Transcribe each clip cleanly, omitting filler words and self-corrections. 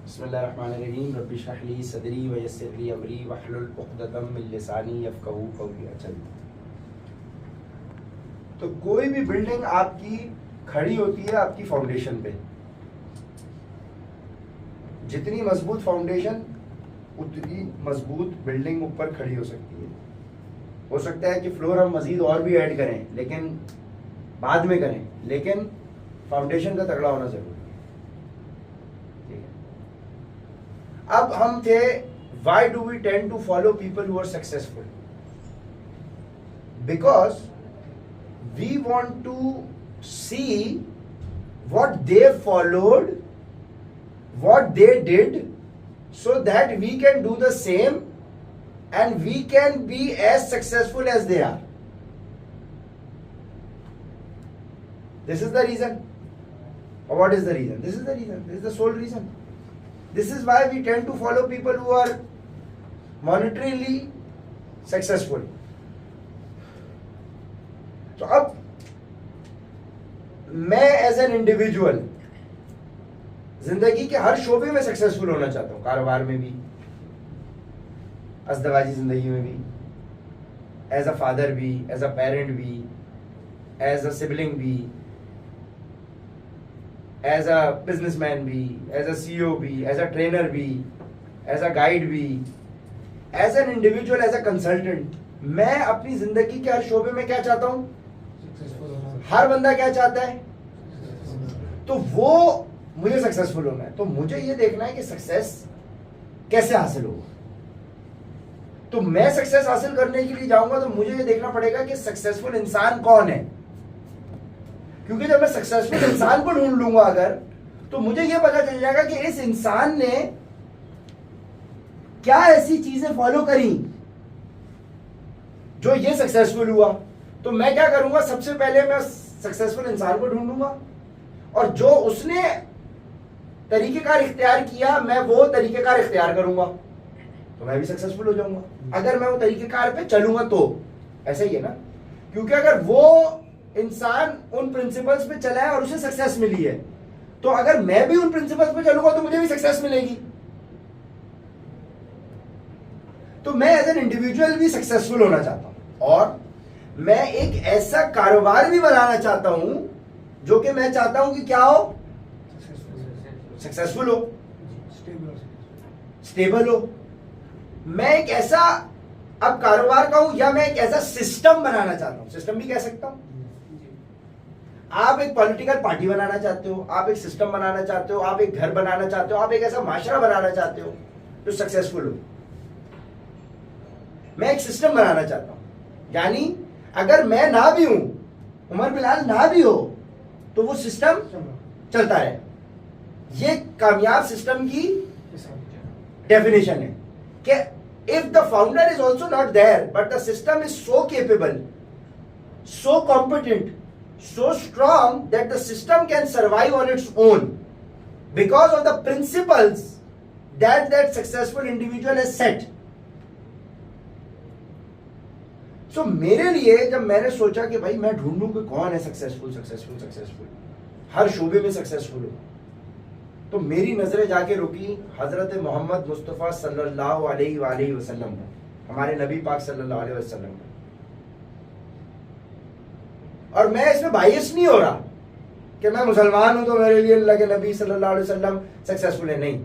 बिस्मिल्लाहिर्रहमानिर्रहीम रब्बि इश्रह ली सदरी व यस्सिर ली अमरी वहलुल उक़दतम मिन लिसानी यफ़क़हू क़ौली। चलिए, तो कोई भी बिल्डिंग आपकी खड़ी होती है आपकी फाउंडेशन पे। जितनी मजबूत फाउंडेशन उतनी मजबूत बिल्डिंग ऊपर खड़ी हो सकती है। हो सकता है कि फ्लोर हम मजीद और भी ऐड करें, लेकिन बाद में करें, लेकिन फाउंडेशन का तगड़ा होना जरूरी है। अब हम थे why do we tend to follow people who are successful? Because we want to see what they followed, what they did, so that we can do the same and we can be as successful as they are. This is the reason. Or what is the reason? This is the reason. This is the sole reason. This is why we tend to follow people who are monetarily successful. तो अब मैं as an individual जिंदगी के हर शोबे में successful होना चाहता हूं, कारोबार में भी, अज़दवाजी जिंदगी में भी, एज अ फादर भी, एज अ पेरेंट भी, एज अ सिबलिंग भी, एज अ बिजनेसमैन भी, एज अ सीईओ भी, एज अ ट्रेनर भी, एज अ गाइड भी, as an individual, as a consultant. मैं अपनी जिंदगी के हर शोबे में क्या चाहता हूं? हर बंदा क्या चाहता है? तो वो मुझे सक्सेसफुल होना है, तो मुझे ये देखना है कि सक्सेस कैसे हासिल होगा। तो मैं सक्सेस हासिल करने के लिए जाऊंगा तो मुझे ये देखना पड़ेगा कि सक्सेसफुल इंसान कौन है। क्योंकि जब मैं सक्सेसफुल इंसान को ढूंढ लूंगा अगर, तो मुझे यह पता चल जाएगा कि इस इंसान ने क्या ऐसी चीजें फॉलो करी जो ये सक्सेसफुल हुआ। तो मैं क्या करूंगा, सबसे पहले मैं सक्सेसफुल इंसान को ढूंढूंगा और जो उसने तरीकेकार इख्तियार किया मैं वो तरीकेकार इख्तियार करूंगा, तो मैं भी सक्सेसफुल हो जाऊंगा। अगर मैं वो तरीकेकार पे चलूंगा तो ऐसा ही है ना। क्योंकि अगर वो इंसान उन प्रिंसिपल्स पे चला है और उसे सक्सेस मिली है, तो अगर मैं भी उन प्रिंसिपल्स पे चलूंगा तो मुझे भी सक्सेस मिलेगी। तो मैं एज एन इंडिविजुअल भी सक्सेसफुल होना चाहता हूं और मैं एक ऐसा कारोबार भी बनाना चाहता हूं जो कि मैं चाहता हूं कि क्या हो, सक्सेसफुल हो, स्टेबल हो। मैं एक ऐसा अब कारोबार का हूं या मैं एक ऐसा सिस्टम बनाना चाहता हूं, सिस्टम भी कह सकता हूं। आप एक पॉलिटिकल पार्टी बनाना चाहते हो, आप एक सिस्टम बनाना चाहते हो, आप एक घर बनाना चाहते हो, आप एक ऐसा माशरा बनाना चाहते हो जो सक्सेसफुल हो। मैं एक सिस्टम बनाना चाहता हूं, यानी अगर मैं ना भी हूं, उमर बिलाल ना भी हो, तो वो सिस्टम चलता रहे। ये कामयाब सिस्टम की डेफिनेशन है कि if the founder is also not there but the system is so capable, so competent, so strong that the system can survive on its own because of the principles that that successful individual has set. So मेरे लिए जब मैंने सोचा कि भाई मैं ढूंढूं कि कौन है सक्सेसफुल हर शोबे में सक्सेसफुल हो, तो मेरी नजरें जाके रुकी हजरत मोहम्मद मुस्तफ़ा सल्लल्लाहु अलैहि वसल्लम, हमारे नबी पाक सल्लल्लाहु अलैहि वसल्लम। और मैं इसमें बायस नहीं हो रहा कि मैं मुसलमान हूं तो मेरे लिए अल्लाह के नबी सल्लल्लाहु अलैहि वसल्लम सक्सेसफुल है, नहीं।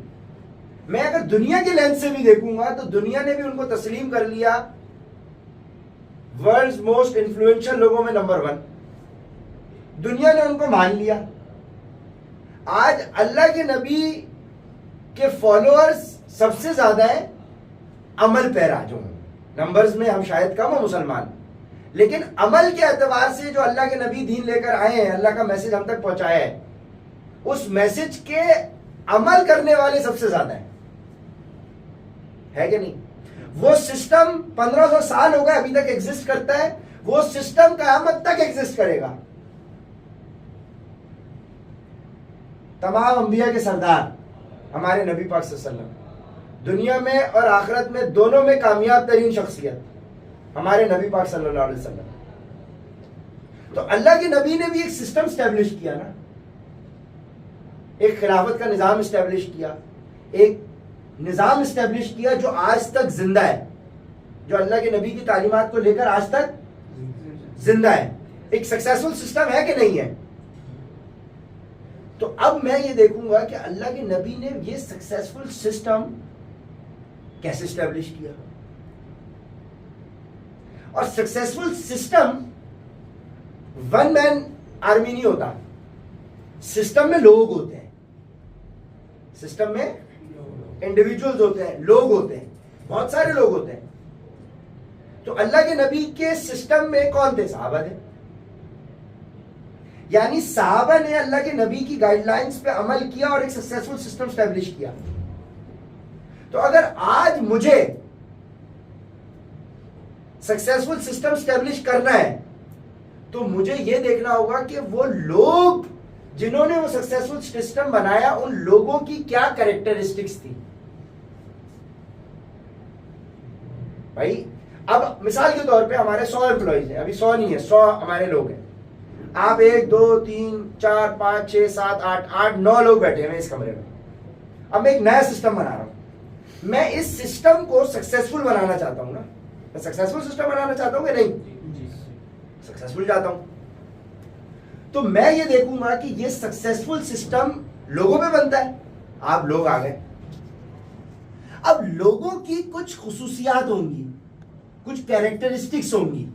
मैं अगर दुनिया के लेंस से भी देखूंगा तो दुनिया ने भी उनको तस्लीम कर लिया वर्ल्ड्स मोस्ट इन्फ्लुएंशियल लोगों में नंबर 1। दुनिया ने उनको मान लिया। आज अल्लाह के नबी के फॉलोअर्स सबसे ज्यादा है अमल पैरा जो नंबर्स में हम शायद कम हो मुसलमान, लेकिन अमल के एतबार से जो अल्लाह के नबी दीन लेकर आए हैं, अल्लाह का मैसेज हम तक पहुंचाया है, उस मैसेज के अमल करने वाले सबसे ज्यादा है कि नहीं। वो सिस्टम 1500 साल हो गए अभी तक एग्जिस्ट करता है, वो सिस्टम क़यामत तक एग्जिस्ट करेगा। तमाम अंबिया के सरदार हमारे नबी पाक सल्लल्लाहु अलैहि वसल्लम, दुनिया में और आखिरत में दोनों में कामयाब तरीन शख्सियत हमारे नबी पाक सल्लल्लाहु अलैहि वसल्लम। तो अल्लाह के नबी ने भी एक सिस्टम स्टैब्लिश किया ना, एक खिलाफत का निज़ाम इस्टेब्लिश किया, एक निज़ाम इस्टेब्लिश किया जो आज तक जिंदा है, जो अल्लाह के नबी की तालीमात को लेकर आज तक जिंदा है। एक सक्सेसफुल सिस्टम है कि नहीं है? तो अब मैं ये देखूंगा कि अल्लाह के नबी ने ये सक्सेसफुल सिस्टम कैसे इस्टेब्लिश किया। और successful system one man army नहीं होता, सिस्टम में लोग होते हैं, सिस्टम में इंडिविजुअल्स होते हैं, लोग होते हैं, बहुत सारे लोग होते हैं। तो अल्लाह के नबी के सिस्टम में कौन थे? सहाबा थे। यानी सहाबा ने अल्लाह के नबी की गाइडलाइंस पे अमल किया और एक सक्सेसफुल सिस्टम स्टैब्लिश किया। तो अगर आज मुझे सक्सेसफुल सिस्टम स्टैब्लिश करना है तो मुझे यह देखना होगा कि वो लोग जिन्होंने वो सक्सेसफुल सिस्टम बनाया, उन लोगों की क्या कैरेक्टरिस्टिक्स थी। भाई अब मिसाल के तौर पे हमारे 100 एम्प्लॉइज हैं, अभी 100 नहीं है, 100 हमारे लोग हैं। आप 1 2 3 4 5 6 7 8 9 लोग बैठे हैं इस कमरे में। अब मैं एक नया सिस्टम बना रहा हूं। मैं इस सिस्टम को सक्सेसफुल बनाना चाहता हूं ना, मैं सक्सेसफुल सिस्टम बनाना चाहता हूं कि नहीं? सक्सेसफुल चाहता हूं। तो मैं ये देखूंगा कि ये सक्सेसफुल सिस्टम लोगों पे बनता है। आप लोग आ गए, अब लोगों की कुछ खुसूसियात होंगी, कुछ कैरेक्टरिस्टिक्स होंगी।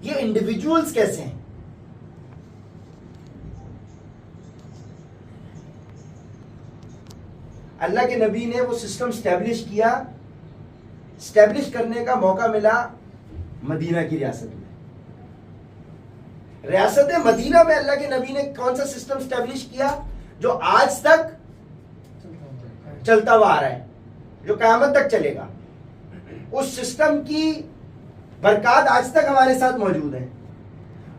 ये इंडिविजुअल्स कैसे हैं? अल्लाह के नबी ने वो सिस्टम स्टैब्लिश किया। स्टैब्लिश करने का मौका मिला मदीना की रियासत में। रियासत मदीना में अल्लाह के नबी ने कौन सा सिस्टम स्टैब्लिश किया जो आज तक चलता हुआ आ रहा है, जो क़यामत तक चलेगा। उस सिस्टम की बरकत आज तक हमारे साथ मौजूद है।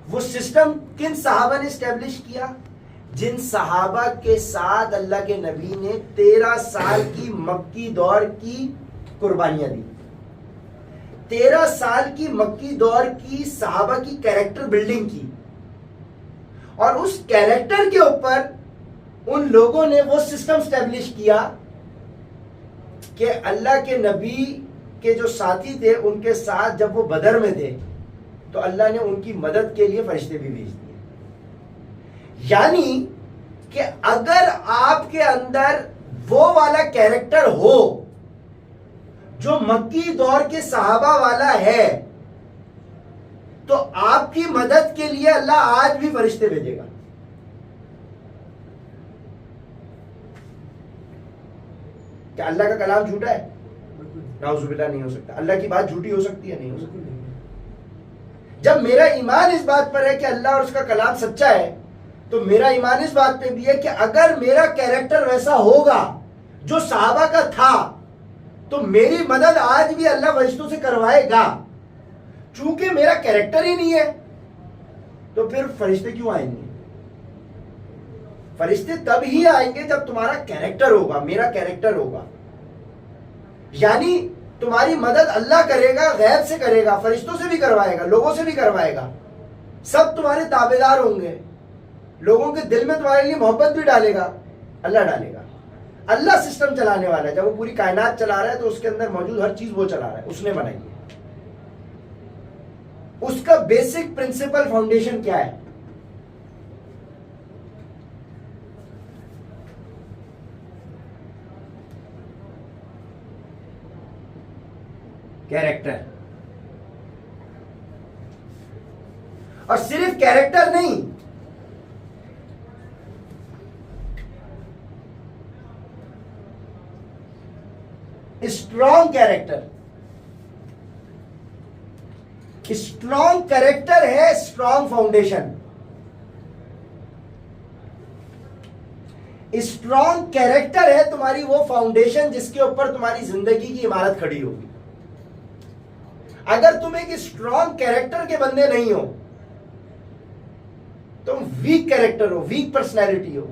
वो सिस्टम किन सहाबा ने स्टैब्लिश किया? जिन सहाबा के साथ अल्लाह के नबी ने 13 साल की मक्की दौर की कुर्बानियां दी। 13 साल की मक्की दौर की सहाबा की कैरेक्टर बिल्डिंग की, और उस कैरेक्टर के ऊपर उन लोगों ने वो सिस्टम स्टैब्लिश किया कि अल्लाह के नबी के जो साथी थे उनके साथ जब वो बदर में थे तो अल्लाह ने उनकी मदद के लिए फरिश्ते भी भेज दिए। यानी कि अगर आपके अंदर वो वाला कैरेक्टर हो जो मक्की दौर के सहाबा वाला है, तो आपकी मदद के लिए अल्लाह आज भी फरिश्ते भेजेगा। क्या अल्लाह का कलाम झूठा है? नाउजुबिल्लाह नहीं हो सकता। अल्लाह की बात झूठी हो सकती है? नहीं हो सकती। जब मेरा ईमान इस बात पर है कि अल्लाह और उसका कलाम सच्चा है, तो मेरा ईमान इस बात पे भी है कि अगर मेरा कैरेक्टर वैसा होगा जो सहाबा का था, तो मेरी मदद आज भी अल्लाह फरिश्तों से करवाएगा। चूंकि मेरा कैरेक्टर ही नहीं है, तो फिर फरिश्ते क्यों आएंगे? फरिश्ते तब ही आएंगे जब तुम्हारा कैरेक्टर होगा, मेरा कैरेक्टर होगा। यानी तुम्हारी मदद अल्लाह करेगा, गैब से करेगा, फरिश्तों से भी करवाएगा, लोगों से भी करवाएगा। सब तुम्हारे ताबेदार होंगे, लोगों के दिल में तुम्हारे लिए मोहब्बत भी डालेगा, अल्लाह डालेगा। अल्लाह सिस्टम चलाने वाला है। जब वो पूरी कायनात चला रहा है तो उसके अंदर मौजूद हर चीज वो चला रहा है, उसने बनाई है। उसका बेसिक प्रिंसिपल फाउंडेशन क्या है? कैरेक्टर। और सिर्फ कैरेक्टर नहीं, स्ट्रॉन्ग कैरेक्टर। स्ट्रॉन्ग कैरेक्टर है स्ट्रॉन्ग फाउंडेशन। स्ट्रॉन्ग कैरेक्टर है तुम्हारी वो फाउंडेशन जिसके ऊपर तुम्हारी जिंदगी की इमारत खड़ी होगी। अगर तुम एक स्ट्रॉन्ग कैरेक्टर के बंदे नहीं हो, तुम वीक कैरेक्टर हो, वीक पर्सनैलिटी हो,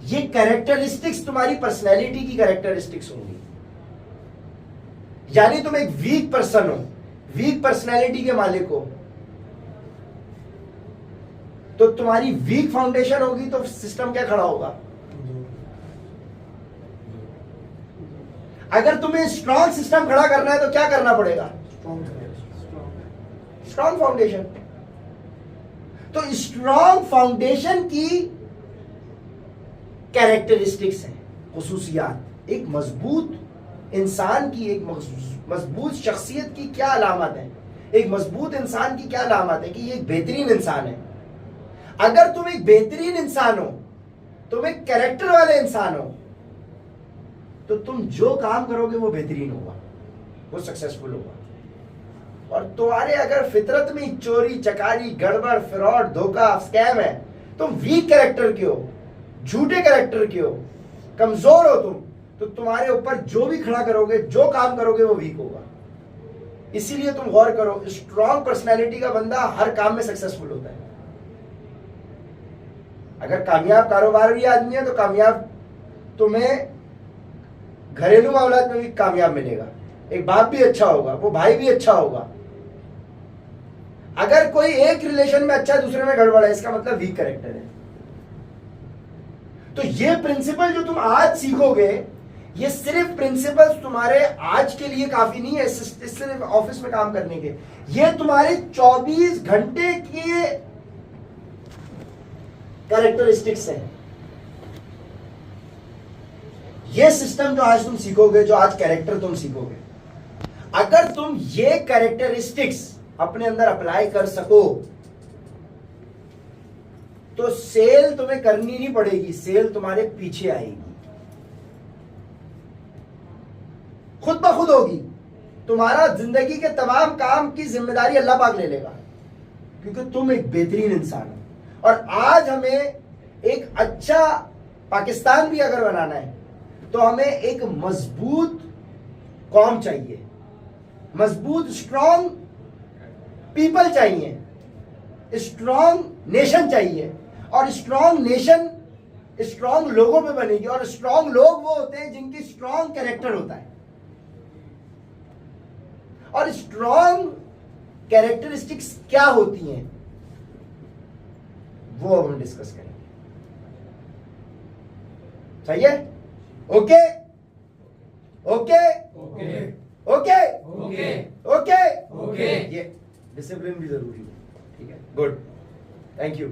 ये कैरेक्टरिस्टिक्स तुम्हारी पर्सनैलिटी की कैरेक्टरिस्टिक्स होंगी। यानी तुम एक वीक पर्सन हो, वीक पर्सनैलिटी के मालिक हो, तो तुम्हारी वीक फाउंडेशन होगी तो सिस्टम क्या खड़ा होगा? अगर तुम्हें स्ट्रॉन्ग सिस्टम खड़ा करना है तो क्या करना पड़ेगा? Strong foundation. तो स्ट्रॉन्ग फाउंडेशन की कैरेक्टरिस्टिक्स हैं, खुसूसियात। एक मजबूत इंसान की, एक मजबूत शख्सियत की क्या अलामत है? एक मजबूत इंसान की क्या अलामत है? कि ये एक बेहतरीन इंसान है। अगर तुम एक बेहतरीन इंसान हो, तुम एक कैरेक्टर वाले इंसान हो, तो तुम जो काम करोगे वो बेहतरीन होगा, वो सक्सेसफुल होगा। और तुम्हारे अगर फितरत में चोरी चकारी गड़बड़ फ्रॉड धोखा स्कैम है, तुम वीक कैरेक्टर के हो, झूठे कैरेक्टर के हो, कमजोर हो तुम, तो तुम्हारे ऊपर जो भी खड़ा करोगे, जो काम करोगे वो वीक होगा। इसीलिए तुम गौर करो, स्ट्रॉन्ग पर्सनैलिटी का बंदा हर काम में सक्सेसफुल होता है। अगर कामयाब कारोबारी आदमी है तो कामयाब तुम्हें घरेलू मामलात में भी कामयाब मिलेगा। एक बाप भी अच्छा होगा, वो भाई भी अच्छा होगा। अगर कोई एक रिलेशन में अच्छा है, दूसरे में गड़बड़ है, इसका मतलब वीक कैरेक्टर है। तो ये प्रिंसिपल जो तुम आज सीखोगे, ये सिर्फ प्रिंसिपल्स तुम्हारे आज के लिए काफी नहीं है, सिर्फ ऑफिस में काम करने के। ये तुम्हारे 24 घंटे के कैरेक्टरिस्टिक्स हैं। ये सिस्टम जो आज तुम सीखोगे, जो आज कैरेक्टर तुम सीखोगे, अगर तुम ये कैरेक्टरिस्टिक्स अपने अंदर अप्लाई कर सको तो सेल तुम्हें करनी नहीं पड़ेगी, सेल तुम्हारे पीछे आएगी, खुद ब खुद होगी। तुम्हारा जिंदगी के तमाम काम की जिम्मेदारी अल्लाह पाक ले लेगा, क्योंकि तुम एक बेहतरीन इंसान हो। और आज हमें एक अच्छा पाकिस्तान भी अगर बनाना है तो हमें एक मजबूत कौम चाहिए, मजबूत स्ट्रॉन्ग पीपल चाहिए, स्ट्रॉन्ग नेशन चाहिए। और स्ट्रॉन्ग नेशन स्ट्रॉन्ग लोगों पे बनेगी, और स्ट्रॉन्ग लोग वो होते हैं जिनकी स्ट्रॉन्ग कैरेक्टर होता है। और स्ट्रॉन्ग कैरेक्टरिस्टिक्स क्या होती हैं वो अब हम डिस्कस करेंगे। सही है? Okay okay okay okay okay okay okay. ये डिसिप्लिन भी जरूरी है। ठीक है, गुड, थैंक यू।